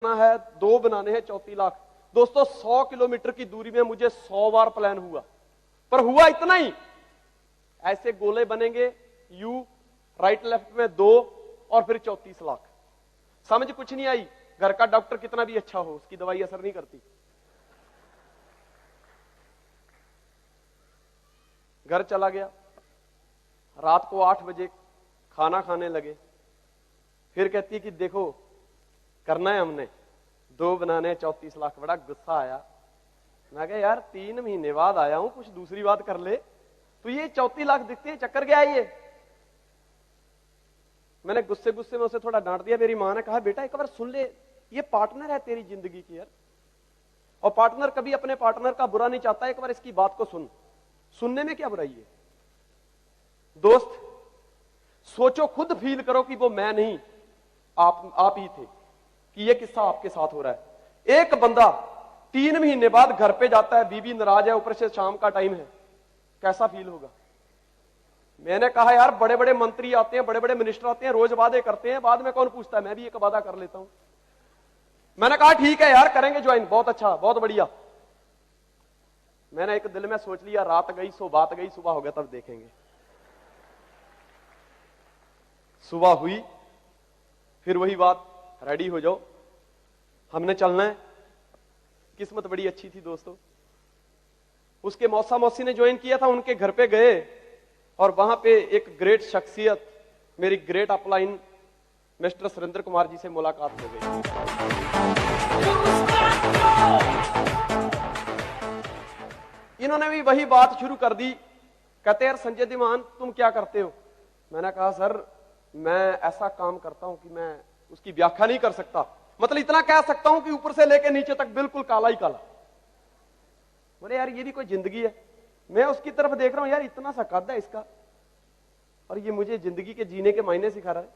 है, 2 बनाने हैं 34 लाख। दोस्तों 100 किलोमीटर की दूरी में मुझे 100 बार प्लान हुआ, पर हुआ इतना ही। ऐसे गोले बनेंगे यू, राइट लेफ्ट में 2 और फिर 34 लाख। समझ कुछ नहीं आई। घर का डॉक्टर कितना भी अच्छा हो, उसकी दवाई असर नहीं करती। घर चला गया, रात को 8 बजे खाना खाने लगे। फिर कहती कि देखो करना है हमने, 2 बनाने 34 लाख। बड़ा गुस्सा आया। मैं कहा यार 3 महीने बाद आया हूं, कुछ दूसरी बात कर ले। तो ये 34 लाख दिखते हैं, चक्कर क्या है ये? मैंने गुस्से गुस्से में उसे थोड़ा डांट दिया। मेरी मां ने कहा बेटा एक बार सुन ले, ये पार्टनर है तेरी जिंदगी की यार, और पार्टनर कभी अपने पार्टनर का बुरा नहीं चाहता। एक बार इसकी बात को सुन, सुनने में क्या बुराई है? दोस्त सोचो, खुद फील करो कि वो मैं नहीं आप ही थे, कि ये किस्सा आपके साथ हो रहा है। एक बंदा 3 महीने बाद घर पे जाता है, बीबी नाराज है, ऊपर से शाम का टाइम है, कैसा फील होगा? मैंने कहा यार बड़े बड़े मंत्री आते हैं, बड़े बड़े मिनिस्टर आते हैं, रोज वादे करते हैं, बाद में कौन पूछता है? मैं भी एक वादा कर लेता हूं। मैंने कहा ठीक है यार करेंगे ज्वाइन, बहुत अच्छा बहुत बढ़िया। मैंने एक दिल में सोच लिया, रात गई सो बात गई, सुबह हो गया तब देखेंगे। सुबह हुई, फिर वही बात, रेडी हो जाओ हमने चलना है। किस्मत बड़ी अच्छी थी दोस्तों, उसके मौसा मौसी ने ज्वाइन किया था, उनके घर पे गए और वहां पे एक ग्रेट शख्सियत, मेरी great upline mister Surendra Kumar ji से मुलाकात हो गई। इन्होंने भी वही बात शुरू कर दी। कहते यार संजय दीवान तुम क्या करते हो? मैंने कहा सर मैं ऐसा काम करता हूं कि मैं उसकी व्याख्या नहीं कर सकता, मतलब इतना कह सकता हूं कि ऊपर से लेकर नीचे तक बिल्कुल काला ही काला। बोले यार ये भी कोई जिंदगी है? मैं उसकी तरफ देख रहा हूं, यार इतना सा कद है इसका, और ये मुझे जिंदगी के जीने के मायने सिखा रहा है।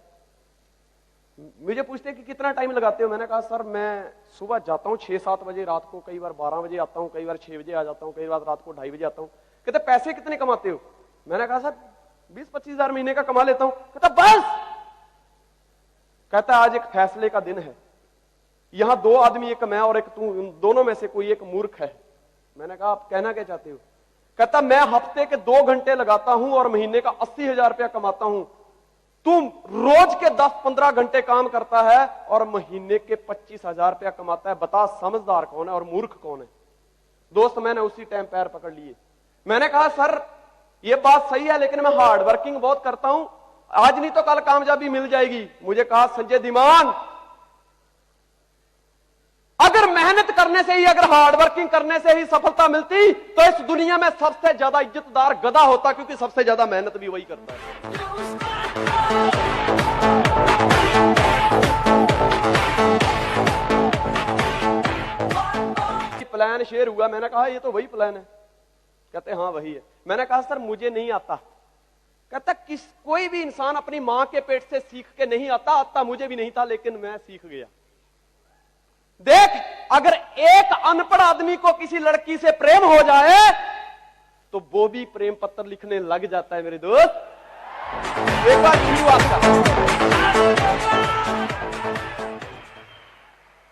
मुझे पूछते कि कितना टाइम लगाते हो? मैंने कहा सर मैं सुबह जाता हूं 6-7 बजे, रात को कई बार 12 बजे आता हूं, कई बार 6 बजे आ जाता हूं, कई बार रात को 2:30 बजे आता हूं। कहते पैसे कितने कमाते हो? मैंने कहा सर 20-25 हजार महीने का कमा लेता हूं। कहता बस? कहता आज एक फैसले का दिन है, यहां 2 आदमी, एक मैं और एक तू, उन दोनों में से कोई एक मूर्ख है। मैंने कहा आप कहना क्या चाहते हो? कहता मैं हफ्ते के 2 घंटे लगाता हूं और महीने का 80,000 रुपया कमाता हूं, तुम रोज के 10-15 घंटे काम करता है और महीने के 25,000 रुपया कमाता है। बता समझदार कौन है और मूर्ख कौन है? दोस्त मैंने उसी टाइम पैर पकड़ लिए। मैंने कहा सर ये बात सही है, लेकिन मैं हार्ड वर्किंग बहुत करता हूं, आज नहीं तो कल कामयाबी मिल जाएगी। मुझे कहा संजय दीवान अगर मेहनत करने से ही, अगर हार्ड वर्किंग करने से ही सफलता मिलती तो इस दुनिया में सबसे ज्यादा इज्जतदार गधा होता, क्योंकि सबसे ज्यादा मेहनत भी वही करता है। प्लान शेयर हुआ, मैंने कहा ये तो वही प्लान है। कहते हाँ वही है। मैंने कहा सर मुझे नहीं आता। कहता कोई भी इंसान अपनी मां के पेट से सीख के नहीं आता मुझे भी नहीं था, लेकिन मैं सीख गया। देख अगर एक अनपढ़ आदमी को किसी लड़की से प्रेम हो जाए तो वो भी प्रेम पत्र लिखने लग जाता है मेरे दोस्त। एक बार शुरुआत कर,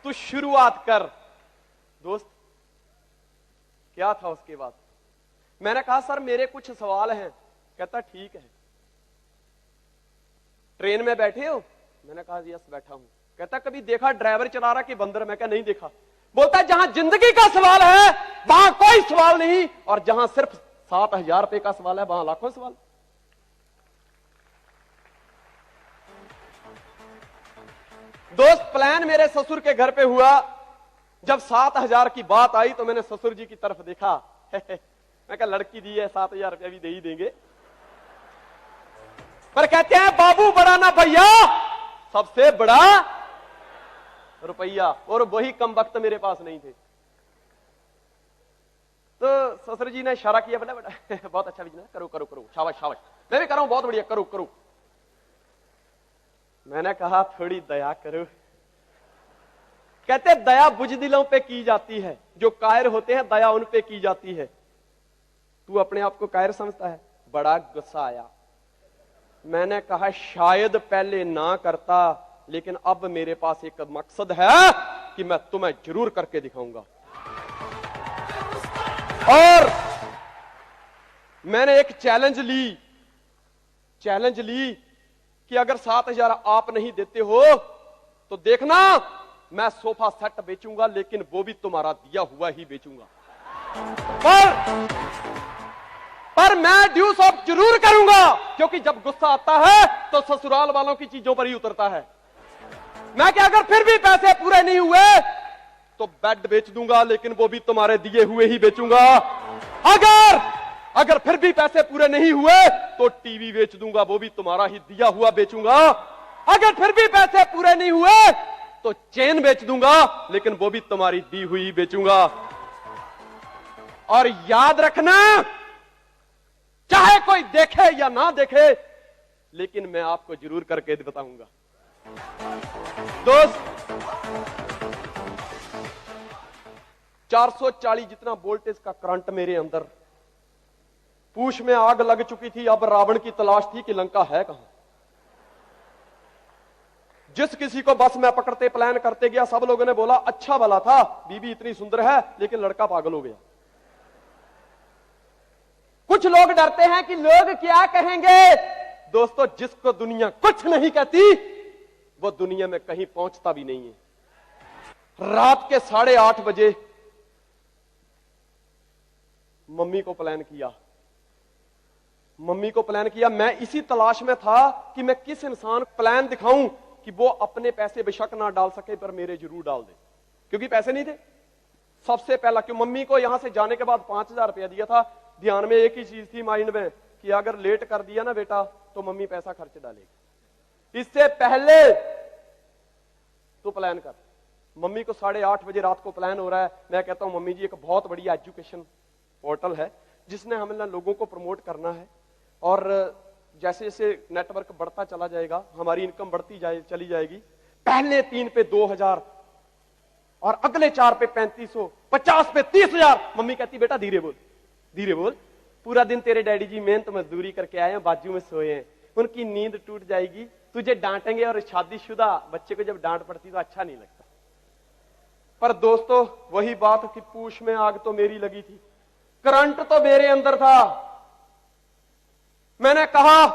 तू शुरुआत कर दोस्त। क्या था उसके बाद? मैंने कहा सर मेरे कुछ सवाल हैं। कहता ठीक है। ट्रेन में बैठे हो? मैंने कहा यस बैठा हूं। कहता कभी देखा ड्राइवर चला रहा कि बंदर? मैं क्या नहीं देखा। बोलता जहां जिंदगी का सवाल है वहां कोई सवाल नहीं, और जहां सिर्फ 7,000 रुपए का सवाल है वहां लाखों सवाल। दोस्त प्लान मेरे ससुर के घर पे हुआ। जब 7,000 की बात आई तो मैंने ससुर जी की तरफ देखा। मैं कहा लड़की दी है 7,000 रुपया भी दे ही देंगे। पर कहते हैं बाबू बड़ा ना भैया, सबसे बड़ा रुपया, और वही कम वक्त मेरे पास नहीं थे। तो ससुर जी ने इशारा किया, बोला बेटा बहुत अच्छा बिजनेस, करो करो करो, शाबाश शाबाश। मैं भी कर रहा हूं, बहुत बढ़िया, करो करो। मैंने कहा थोड़ी दया करो। कहते दया बुजदिलों पे की जाती है, जो कायर होते हैं दया उन पे की जाती है। तू अपने आप को कायर समझता है? बड़ा गुस्सा आया। मैंने कहा शायद पहले ना करता, लेकिन अब मेरे पास एक मकसद है कि मैं तुम्हें जरूर करके दिखाऊंगा। और मैंने एक चैलेंज ली कि अगर 7,000 आप नहीं देते हो तो देखना मैं सोफा सेट बेचूंगा, लेकिन वो भी तुम्हारा दिया हुआ ही बेचूंगा। पर मैं ड्यूस ऑफ जरूर करूंगा, क्योंकि जब गुस्सा आता है तो ससुराल वालों की चीजों पर ही उतरता है। मैं क्या, अगर फिर भी पैसे पूरे नहीं हुए तो बेड बेच दूंगा, लेकिन वो भी तुम्हारे दिए हुए ही बेचूंगा। अगर फिर भी पैसे पूरे नहीं हुए तो टीवी बेच दूंगा, वो भी तुम्हारा ही दिया हुआ बेचूंगा। अगर फिर भी पैसे पूरे नहीं हुए तो चेन बेच दूंगा, लेकिन वो भी तुम्हारी दी हुई बेचूंगा। और याद रखना, चाहे कोई देखे या ना देखे, लेकिन मैं आपको जरूर करके बताऊंगा। दोस्त, 440 जितना वोल्टेज का करंट मेरे अंदर, पूछ में आग लग चुकी थी। अब रावण की तलाश थी कि लंका है कहां। जिस किसी को बस में पकड़ते प्लान करते गया, सब लोगों ने बोला अच्छा भला था, बीबी इतनी सुंदर है, लेकिन लड़का पागल हो गया। कुछ लोग डरते हैं कि लोग क्या कहेंगे। दोस्तों, जिसको दुनिया कुछ नहीं कहती वो दुनिया में कहीं पहुंचता भी नहीं है। रात के 8:30 बजे मम्मी को प्लान किया। मैं इसी तलाश में था कि मैं किस इंसान को प्लान दिखाऊं कि वो अपने पैसे बेशक ना डाल सके पर मेरे जरूर डाल दे, क्योंकि पैसे नहीं थे। सबसे पहला, क्यों मम्मी को यहां से जाने के बाद 5,000 रुपया दिया था। ध्यान में एक ही चीज थी माइंड में कि अगर लेट कर दिया ना बेटा तो मम्मी पैसा खर्च डालेगी। इससे पहले तो प्लान कर। मम्मी को 8:30 बजे रात को प्लान हो रहा है। मैं कहता हूं मम्मी जी, एक बहुत बढ़िया एजुकेशन पोर्टल है जिसने हमें लोगों को प्रमोट करना है, और जैसे जैसे नेटवर्क बढ़ता चला जाएगा हमारी इनकम बढ़ती चली जाएगी। पहले 3 पे 2,000 और अगले 4 पे 3,500, 50 पे 30,000। मम्मी कहती बेटा धीरे बोल, पूरा दिन तेरे डैडी जी मेहनत मजदूरी करके आए हैं, बाजू में सोए हैं, उनकी नींद टूट जाएगी, तुझे डांटेंगे। और शादीशुदा बच्चे को जब डांट पड़ती तो अच्छा नहीं लगता। पर दोस्तों, वही बात कि पूछ में आग तो मेरी लगी थी, करंट तो मेरे अंदर था। मैंने कहा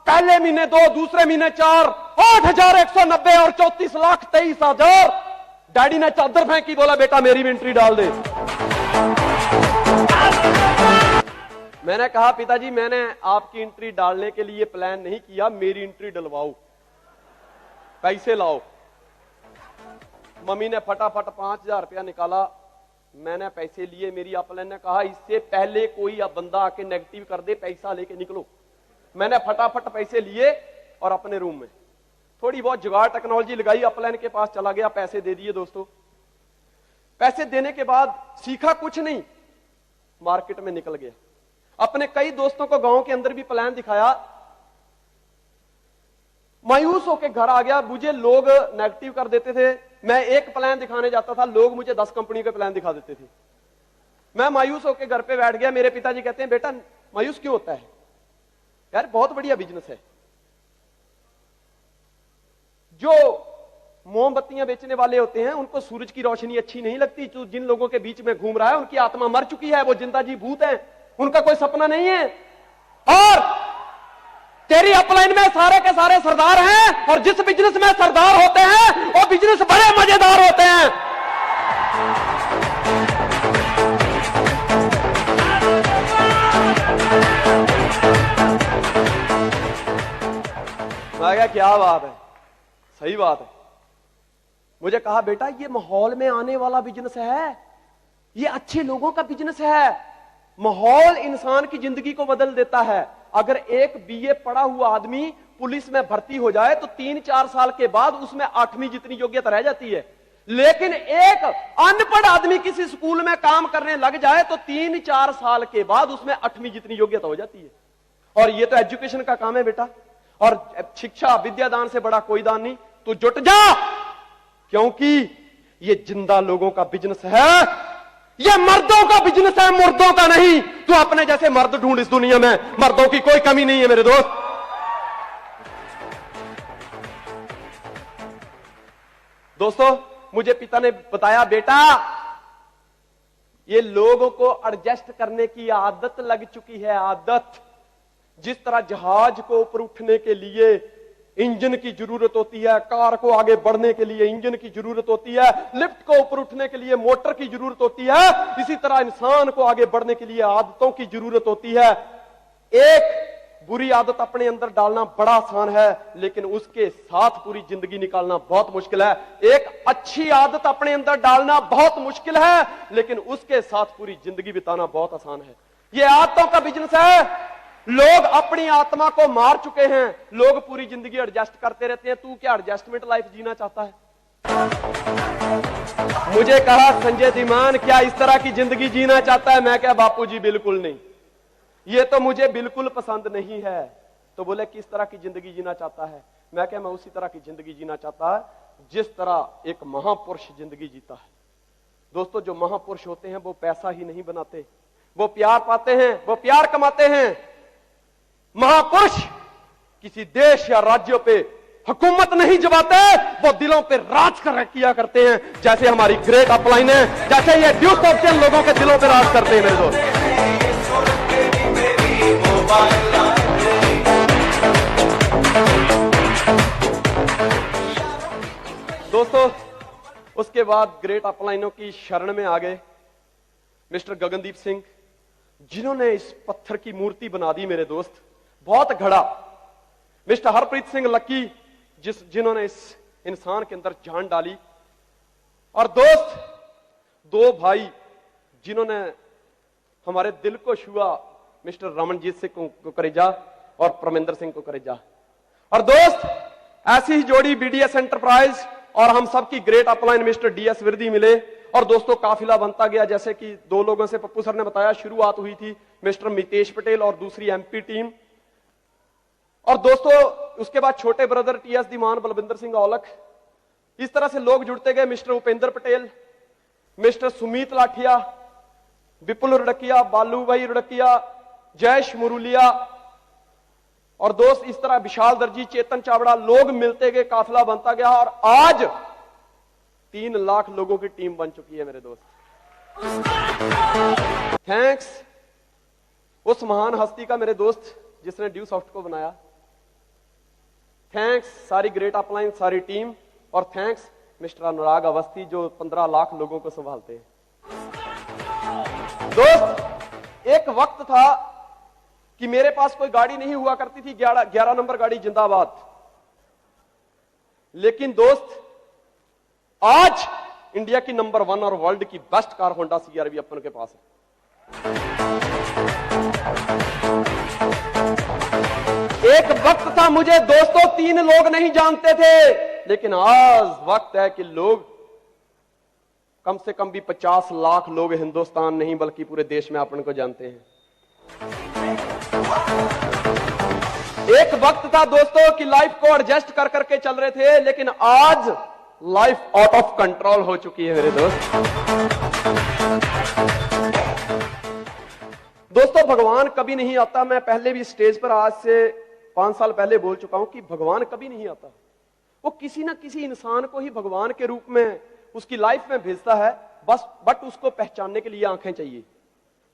पहले महीने 2, दूसरे महीने 4, 8,190 और 34,23,000। डैडी ने चादर फेंकी, बोला बेटा मेरी भी एंट्री डाल दे। मैंने कहा पिताजी, मैंने आपकी एंट्री डालने के लिए प्लान नहीं किया, मेरी एंट्री डलवाओ, पैसे लाओ। मम्मी ने फटाफट 5,000 रुपया निकाला। मैंने पैसे लिए। मेरी अपलाइन ने कहा इससे पहले कोई बंदा आके नेगेटिव कर दे, पैसा लेके निकलो। मैंने फटाफट पैसे लिए और अपने रूम में थोड़ी बहुत जुगाड़ टेक्नोलॉजी लगाई, अपलाइन के पास चला गया, पैसे दे दिए। दोस्तों, पैसे देने के बाद सीखा कुछ नहीं, मार्केट में निकल गया। अपने कई दोस्तों को गांव के अंदर भी प्लान दिखाया, मायूस होकर घर आ गया। मुझे लोग नेगेटिव कर देते थे। मैं एक प्लान दिखाने जाता था, लोग मुझे 10 कंपनी के प्लान दिखा देते थे। मैं मायूस होकर घर पे बैठ गया। मेरे पिताजी कहते हैं बेटा मायूस क्यों होता है, यार बहुत बढ़िया बिजनेस है। जो मोमबत्तियां बेचने वाले होते हैं उनको सूरज की रोशनी अच्छी नहीं लगती। जो जिन लोगों के बीच में घूम रहा है उनकी आत्मा मर चुकी है, वो जिंदा जी भूत है, उनका कोई सपना नहीं है। और तेरी अपलाइन में सारे के सारे सरदार हैं, और जिस बिजनेस में सरदार होते हैं वो बिजनेस बड़े मजेदार होते हैं। मैं कहा क्या बात है, सही बात है। मुझे कहा बेटा ये माहौल में आने वाला बिजनेस है, ये अच्छे लोगों का बिजनेस है। माहौल इंसान की जिंदगी को बदल देता है। अगर एक बीए पढ़ा हुआ आदमी पुलिस में भर्ती हो जाए तो 3-4 साल के बाद उसमें 8वीं जितनी योग्यता रह जाती है। लेकिन एक अनपढ़ आदमी किसी स्कूल में काम करने लग जाए तो 3-4 साल के बाद उसमें 8वीं जितनी योग्यता हो जाती है। और ये तो एजुकेशन का काम है बेटा, और शिक्षा विद्यादान से बड़ा कोई दान नहीं। तो जुट जा, क्योंकि ये जिंदा लोगों का बिजनेस है, ये मर्दों का बिजनेस है, मुर्दों का नहीं। तू अपने जैसे मर्द ढूंढ इस दुनिया में, मर्दों की कोई कमी नहीं है मेरे दोस्त। दोस्तों, मुझे पिता ने बताया, बेटा ये लोगों को एडजस्ट करने की आदत लग चुकी है, आदत। जिस तरह जहाज को ऊपर उठने के लिए इंजन की जरूरत होती है, कार को आगे बढ़ने के लिए इंजन की जरूरत होती है, लिफ्ट को ऊपर उठने के लिए मोटर की जरूरत होती है, इसी तरह इंसान को आगे बढ़ने के लिए आदतों की जरूरत होती है। एक बुरी आदत अपने अंदर डालना बड़ा आसान है, लेकिन उसके साथ पूरी जिंदगी निकालना बहुत मुश्किल है। एक अच्छी आदत अपने अंदर डालना बहुत मुश्किल है, लेकिन उसके साथ पूरी जिंदगी बिताना बहुत आसान है। यह आदतों का बिजनेस है। लोग अपनी आत्मा को मार चुके हैं, लोग पूरी जिंदगी एडजस्ट करते रहते हैं। तू क्या एडजस्टमेंट लाइफ जीना चाहता है? मुझे कहा संजय धीमान क्या इस तरह की जिंदगी जीना चाहता है? मैं क्या बापूजी बिल्कुल नहीं, ये तो मुझे बिल्कुल पसंद नहीं है। तो बोले किस तरह की जिंदगी जीना चाहता है? मैं क्या मैं उसी तरह की जिंदगी जीना चाहता है जिस तरह एक महापुरुष जिंदगी जीता है। दोस्तों, जो महापुरुष होते हैं वो पैसा ही नहीं बनाते, वो प्यार पाते हैं, वो प्यार कमाते हैं। महापुरुष किसी देश या राज्यों पे हुकूमत नहीं जमाते, वो दिलों पे राज कर किया करते हैं, जैसे हमारी ग्रेट अपलाइन है, जैसे ये ड्यूक ऑप्शन लोगों के दिलों पे राज करते हैं। मेरे दोस्तों, उसके बाद ग्रेट अपलाइनों की शरण में आ गए मिस्टर गगनदीप सिंह, जिन्होंने इस पत्थर की मूर्ति बना दी। मेरे दोस्त, बहुत घड़ा। मिस्टर हरप्रीत सिंह लक्की, जिन्होंने इस इंसान के अंदर जान डाली। और दोस्त, दो भाई जिन्होंने हमारे दिल को छुआ, मिस्टर रमनजीत सिंह को करेजा और परमिंदर सिंह को करेजा। और दोस्त, ऐसी ही जोड़ी बीडीएस एंटरप्राइज और हम सब की great upline mister DS Virdi मिले। और दोस्तों, काफिला बनता गया। जैसे कि दो लोगों से पप्पू सर ने बताया, शुरुआत हुई थी मिस्टर मितेश पटेल और दूसरी एमपी टीम। और दोस्तों, उसके बाद छोटे ब्रदर टीएस धीमान, बलविंदर सिंह औलख, इस तरह से लोग जुड़ते गए। मिस्टर उपेंद्र पटेल, मिस्टर सुमीत लाठिया, विपुल रुड़किया, बालू भाई रुड़किया, जयेश मुरुलिया। और दोस्त, इस तरह विशाल दर्जी, चेतन चावड़ा, लोग मिलते गए, काफिला बनता गया। और आज 3 लाख लोगों की टीम बन चुकी है। मेरे दोस्त, थैंक्स उस महान हस्ती का, मेरे दोस्त, जिसने ड्यू सॉफ्ट को बनाया। थैंक्स सारी ग्रेट अपलाइन, सारी टीम। और थैंक्स मिस्टर अनुराग अवस्थी, जो 15 लाख लोगों को संभालते हैं। दोस्त, एक वक्त था कि मेरे पास कोई गाड़ी नहीं हुआ करती थी, 11 नंबर गाड़ी जिंदाबाद। लेकिन दोस्त, आज इंडिया की नंबर 1 और वर्ल्ड की बेस्ट कार होंडा CR-V अपन के पास है। एक वक्त था, मुझे दोस्तों 3 लोग नहीं जानते थे, लेकिन आज वक्त है कि लोग कम से कम भी 50 लाख लोग हिंदुस्तान नहीं बल्कि पूरे देश में अपन को जानते हैं। एक वक्त था दोस्तों कि लाइफ को एडजस्ट कर करके चल रहे थे, लेकिन आज लाइफ आउट ऑफ कंट्रोल हो चुकी है। मेरे दोस्तों, भगवान कभी नहीं आता। मैं पहले भी स्टेज पर आज से 5 साल पहले बोल चुका हूं कि भगवान कभी नहीं आता। वो किसी ना किसी इंसान को ही भगवान के रूप में उसकी लाइफ में भेजता है, बस बट उसको पहचानने के लिए आंखें चाहिए।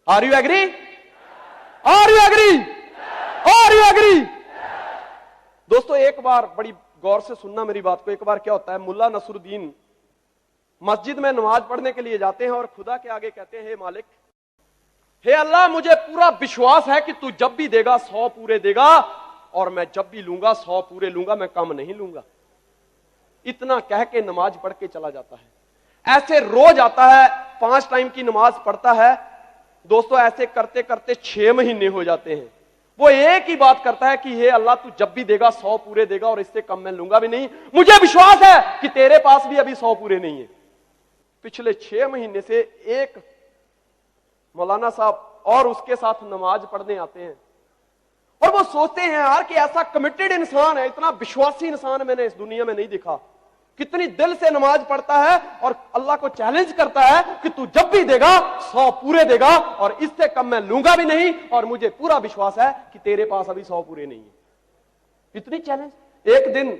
Are you agree? Are you agree? Are you agree? दोस्तों, एक बार बड़ी गौर से सुनना मेरी बात को। एक बार क्या होता है, मुल्ला नसरुद्दीन मस्जिद में नमाज पढ़ने के लिए जाते हैं और खुदा के आगे कहते हैं, हे मालिक, हे अल्लाह, मुझे पूरा विश्वास है कि तू जब भी देगा 100 पूरे देगा, और मैं जब भी लूंगा 100 पूरे लूंगा, मैं कम नहीं लूंगा। इतना कह के नमाज पढ़ के चला जाता है। ऐसे रोज आता है, 5 टाइम की नमाज पढ़ता है। दोस्तों, ऐसे करते करते 6 महीने हो जाते हैं। वो एक ही बात करता है कि हे अल्लाह, तू जब भी देगा 100 पूरे देगा, और इससे कम मैं लूंगा भी नहीं। मुझे विश्वास है कि तेरे पास भी अभी 100 पूरे नहीं है। पिछले 6 महीने से एक मौलाना साहब और उसके साथ नमाज पढ़ने आते हैं, और वो सोचते हैं यार कि ऐसा कमिटेड इंसान है, इतना विश्वासी इंसान मैंने इस दुनिया में नहीं देखा। कितनी दिल से नमाज पढ़ता है और अल्लाह को चैलेंज करता है कि तू जब भी देगा 100 पूरे देगा, और इससे कम मैं लूंगा भी नहीं, और मुझे पूरा विश्वास है कि तेरे पास अभी 100 पूरे नहीं है। इतनी चैलेंज। एक दिन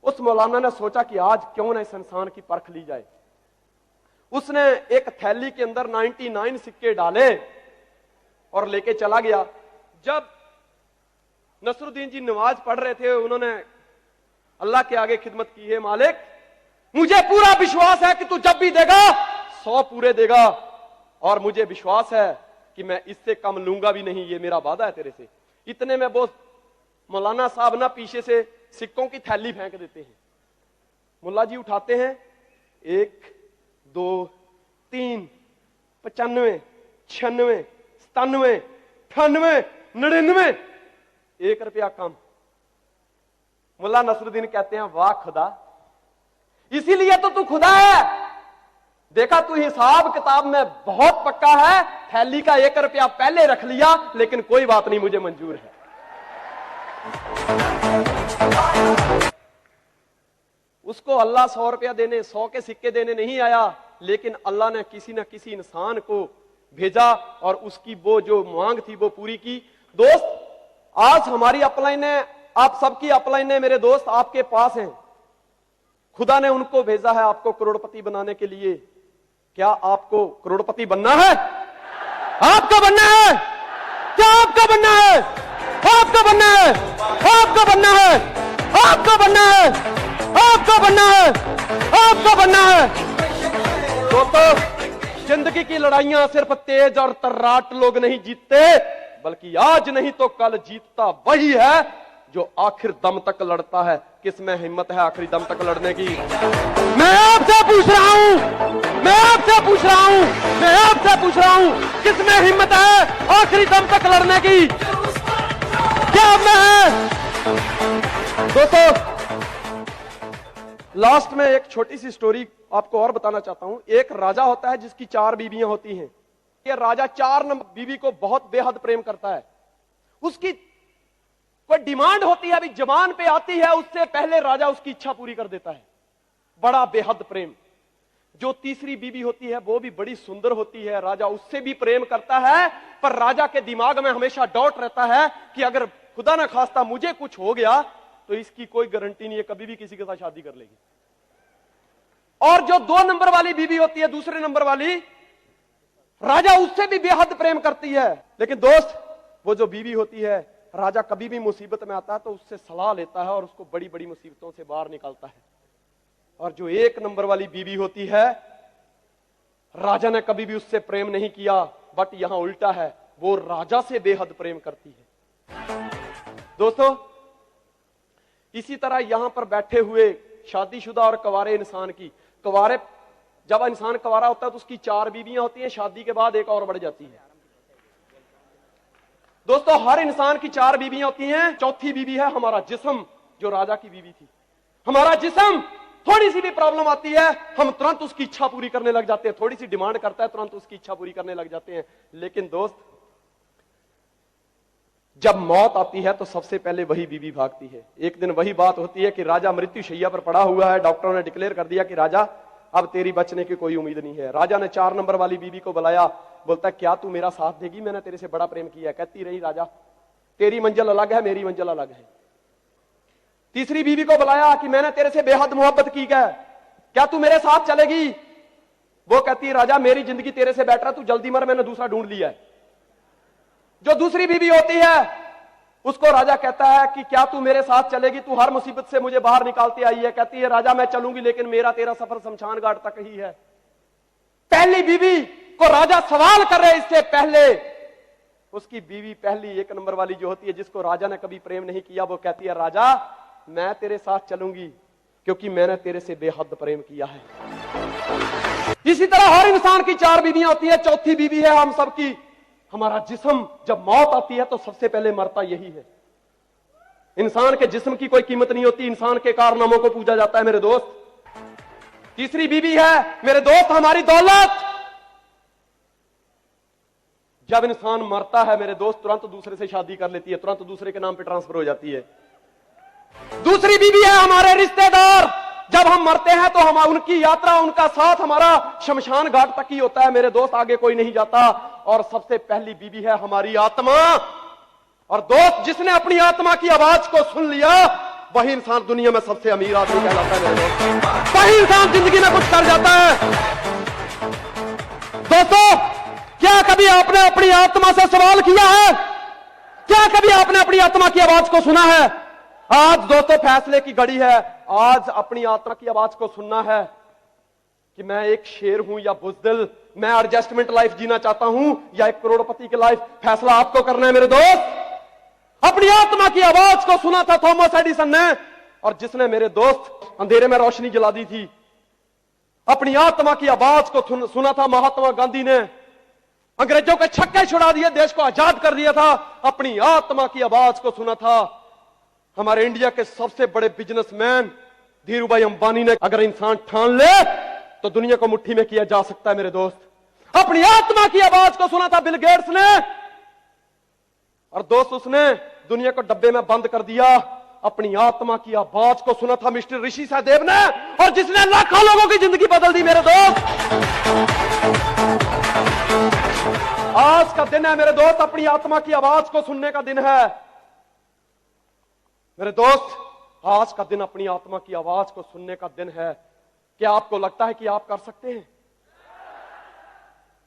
उस मौलाना ने सोचा कि आज क्यों ना इस इंसान की परख ली जाए। उसने एक थैली के अंदर 99 सिक्के डाले और लेके चला गया। जब नसरुद्दीन जी नमाज पढ़ रहे थे, उन्होंने अल्लाह के आगे खिदमत की है, मालिक मुझे पूरा विश्वास है कि तू जब भी देगा 100 पूरे देगा, और मुझे विश्वास है कि मैं इससे कम लूंगा भी नहीं, ये मेरा वादा है तेरे से। इतने में वो मौलाना साहब ना पीछे से सिक्कों की थैली फेंक देते हैं। मुल्ला जी उठाते हैं, 1 2 3 95 96 97 98 99, 1 रुपया कम। मुल्ला नसरुद्दीन कहते हैं, वाह खुदा, इसीलिए तो तू खुदा है। देखा, तू हिसाब किताब में बहुत पक्का है, थैली का 1 रुपया पहले रख लिया, लेकिन कोई बात नहीं, मुझे मंजूर है। उसको अल्लाह 100 रुपया देने, 100 के सिक्के देने नहीं आया, लेकिन अल्लाह ने किसी न किसी इंसान को भेजा और उसकी वो जो मांग थी वो पूरी की। दोस्त, आज हमारी अपलाइनें, आप सबकी अपलाइनें मेरे दोस्त आपके पास हैं। खुदा ने उनको भेजा है आपको करोड़पति बनाने के लिए। क्या आपको करोड़पति बनना है? आपका बनना है? क्या आपका बनना है? आपका बनना है? आपका बनना है? आपका बनना है? आपका बनना है? आपका बनना है? दोस्तों, जिंदगी की लड़ाइयां सिर्फ तेज और तर्राट लोग नहीं जीतते, बल्कि आज नहीं तो कल जीतता वही है जो आखिर दम तक लड़ता है। किसमें हिम्मत है आखिरी दम तक लड़ने की? मैं आपसे पूछ रहा हूं, मैं आपसे पूछ रहा हूं, मैं आपसे पूछ रहा हूं, किसमें हिम्मत है आखिरी दम तक लड़ने की? क्या मैं है? दोस्तों, लास्ट में एक छोटी सी स्टोरी आपको और बताना चाहता हूं। एक राजा होता है जिसकी 4 बीवियां होती हैं। ये राजा 4 नंबर बीवी को बहुत बेहद प्रेम करता है। उसकी कोई डिमांड होती है, अभी जवान पे आती है, उससे पहले राजा उसकी इच्छा पूरी कर देता है। बड़ा बेहद प्रेम। जो तीसरी बीवी होती है वो भी बड़ी सुंदर होती है, राजा उससे भी प्रेम करता है, पर राजा के दिमाग में हमेशा डाउट रहता है कि अगर खुदा ना खास्ता मुझे कुछ हो गया तो इसकी कोई गारंटी नहीं है, कभी भी किसी के साथ शादी कर लेगी। और जो 2 नंबर वाली बीवी होती है, दूसरे नंबर वाली, राजा उससे भी बेहद प्रेम करती है। लेकिन दोस्त, वो जो बीवी होती है, राजा कभी भी मुसीबत में आता है तो उससे सलाह लेता है और उसको बड़ी बड़ी मुसीबतों से बाहर निकालता है। और जो 1 नंबर वाली बीवी होती है, राजा ने कभी भी उससे प्रेम नहीं किया, बट यहां उल्टा है, वो राजा से बेहद प्रेम करती है। दोस्तों, इसी तरह यहां पर बैठे हुए शादीशुदा और कवारे इंसान की, कवारे, जब इंसान कवारा होता है तो उसकी 4 बीवियां होती हैं, शादी के बाद एक और बढ़ जाती है। दोस्तों, हर इंसान की 4 बीवियां होती हैं, चौथी बीवी है हमारा जिस्म, जो राजा की बीवी थी। हमारा जिस्म, थोड़ी सी भी प्रॉब्लम आती है, हम तुरंत उसकी इच्छा पूरी करने लग जाते हैं। थोड़ी सी डिमांड करता है, तुरंत उसकी इच्छा पूरी करने लग जाते हैं। लेकिन दोस्त, जब मौत आती है तो सबसे पहले वही बीवी भागती है। एक दिन वही बात होती है कि राजा मृत्यु शैया पर पड़ा हुआ है, डॉक्टरों ने डिक्लेयर कर दिया कि राजा अब तेरी बचने की कोई उम्मीद नहीं है। राजा ने 4 नंबर वाली बीवी को बुलाया, बोलता क्या तू मेरा साथ देगी? मैंने तेरे से बड़ा प्रेम किया। कहती रही, राजा तेरी मंजिल अलग है, मेरी मंजिल अलग है। तीसरी बीवी को बुलाया कि मैंने तेरे से बेहद मोहब्बत की है, क्या तू मेरे साथ चलेगी? वो कहती, राजा मेरी जिंदगी तेरे से बेटर है, तू जल्दी मर, मैंने दूसरा ढूंढ लिया है। जो दूसरी बीवी होती है उसको राजा कहता है कि क्या तू मेरे साथ चलेगी? तू हर मुसीबत से मुझे बाहर निकालती आई है। कहती है, राजा मैं चलूंगी, लेकिन मेरा तेरा सफर शमशान घाट तक ही है। पहली बीवी को राजा सवाल कर रहे, इससे पहले उसकी बीवी पहली 1 नंबर वाली जो होती है, जिसको राजा ने कभी प्रेम नहीं किया, वो कहती है, राजा मैं तेरे साथ चलूंगी क्योंकि मैंने तेरे से बेहद प्रेम किया है। इसी तरह हर इंसान की 4 बीवियां होती है, चौथी बीवी है हम सबकी हमारा जिस्म। जब मौत आती है तो सबसे पहले मरता यही है। इंसान के जिस्म की कोई कीमत नहीं होती, इंसान के कारनामों को पूजा जाता है मेरे दोस्त। तीसरी बीवी है मेरे दोस्त हमारी दौलत। जब इंसान मरता है मेरे दोस्त, तुरंत दूसरे से शादी कर लेती है, तुरंत दूसरे के नाम पे ट्रांसफर हो जाती है। दूसरी बीवी है हमारे रिश्तेदार। जब हम मरते हैं तो हम उनकी यात्रा, उनका साथ हमारा शमशान घाट तक ही होता है मेरे दोस्त, आगे कोई नहीं जाता। और सबसे पहली बीवी है हमारी आत्मा। और दोस्त, जिसने अपनी आत्मा की आवाज को सुन लिया, वही इंसान दुनिया में सबसे अमीर आदमी कहलाता है मेरे दोस्त। वही इंसान जिंदगी में कुछ कर जाता है। दोस्तों, क्या कभी आपने अपनी आत्मा से सवाल किया है? क्या कभी आपने अपनी आत्मा की आवाज को सुना है? आज दोस्तों फैसले की घड़ी है। आज अपनी आत्मा की आवाज को सुनना है कि मैं एक शेर हूं या बुज़दिल, मैं एडजस्टमेंट लाइफ जीना चाहता हूं या एक करोड़पति की लाइफ। फैसला आपको करना है मेरे दोस्त। अपनी आत्मा की आवाज को सुना था थॉमस एडिसन ने, और जिसने मेरे दोस्त अंधेरे में रोशनी जला दी थी। अपनी आत्मा की आवाज को सुना था महात्मा गांधी ने, अंग्रेजों के छक्के छुड़ा दिए, देश को आजाद कर दिया था। अपनी आत्मा की आवाज को सुना था हमारे इंडिया के सबसे बड़े बिजनेसमैन धीरूभाई अंबानी ने। अगर इंसान ठान ले तो दुनिया को मुट्ठी में किया जा सकता है मेरे दोस्त। अपनी आत्मा की आवाज को सुना था बिल गेट्स ने, और दोस्त उसने दुनिया को डब्बे में बंद कर दिया। अपनी आत्मा की आवाज को सुना था मिस्टर ऋषि सहदेव ने, और जिसने लाखों लोगों की जिंदगी बदल दी मेरे दोस्त। आज का दिन है मेरे दोस्त, अपनी आत्मा की आवाज को सुनने का दिन है मेरे दोस्त। आज का दिन अपनी आत्मा की आवाज को सुनने का दिन है। क्या आपको लगता है कि आप कर सकते हैं?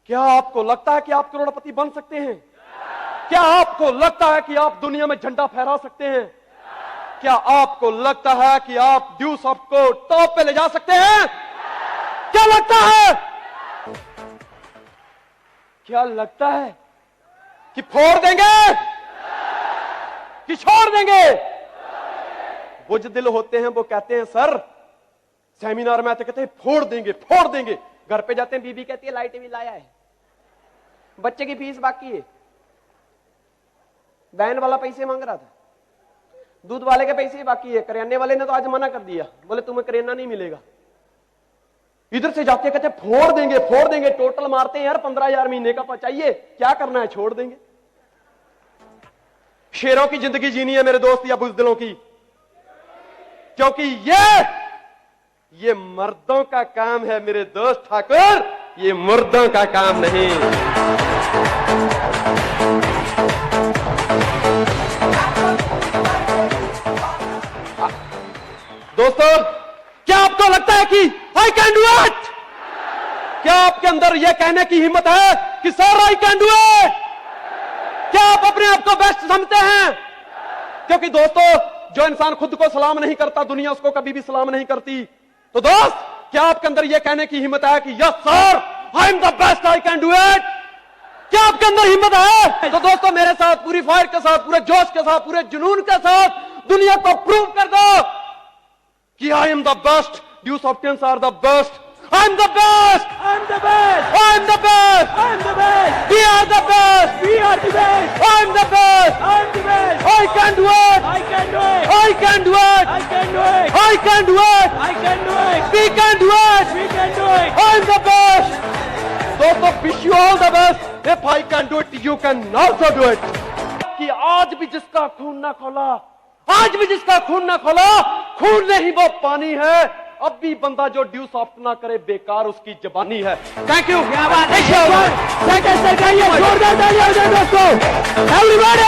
क्या आपको लगता है कि आप करोड़पति बन सकते हैं? क्या आपको लगता है कि आप दुनिया में झंडा फहरा सकते हैं? क्या आपको लगता है कि आप ड्यूस ऑफ को टॉप पे ले जा सकते हैं? क्या लगता है? क्या लगता है कि फोड़ देंगे कि छोड़ देंगे? बुज़दिल होते हैं वो कहते हैं सर, सेमिनार में आते कहते हैं फोड़ देंगे फोड़ देंगे। घर पे जाते हैं बीबी कहती है लाइट भी लाया है, बच्चे की फीस बाकी है, वैन वाला पैसे मांग रहा था, दूध वाले के पैसे बाकी है, करियाने वाले ने तो आज मना कर दिया, बोले तुम्हें करियाना नहीं मिलेगा। इधर से जाते कहते फोड़ देंगे फोड़ देंगे। टोटल मारते हैं यार 15,000 महीने का चाहिए, क्या करना है, छोड़ देंगे। शेरों की जिंदगी जीनी है मेरे दोस्त या बुज़दिलों की? क्योंकि ये मर्दों का काम है मेरे दोस्त ठाकुर, ये मुर्दों का काम नहीं। दोस्तों, क्या आपको लगता है कि आई कैन डू इट? क्या आपके अंदर यह कहने की हिम्मत है कि sir I can do it? क्या आप अपने आप को बेस्ट समझते हैं? क्योंकि दोस्तों, जो इंसान खुद को सलाम नहीं करता, दुनिया उसको कभी भी सलाम नहीं करती। तो दोस्त, क्या आपके अंदर यह कहने की हिम्मत है कि yes sir I am the best, I can do it? क्या आपके अंदर हिम्मत है? तो दोस्तों, मेरे साथ पूरी फायर के साथ, पूरे जोश के साथ, पूरे जुनून के साथ दुनिया को प्रूव कर दो कि I am the best, ड्यूस ऑप्टेंस are the best, I am the best, I am the best, I am the best, I am the best, we are the best, we are the best, I am the best, I am the best, I can do it, I can do it, I can do it, I can do it, I can do it, I can do it, we can do it, we can do it, I am the best. दोस्तों, wish you all the best. If I can do it, you can also do it. कि आज भी जिसका खून ना खोला, आज भी जिसका खून ना खोला, खून नहीं वो पानी है। अब भी बंदा जो ड्यू सॉफ्ट ना करे, बेकार उसकी जबानी है। Thank you. क्या बात है, जोरदार तालियां हो जाए दोस्तों, एवरीबॉडी।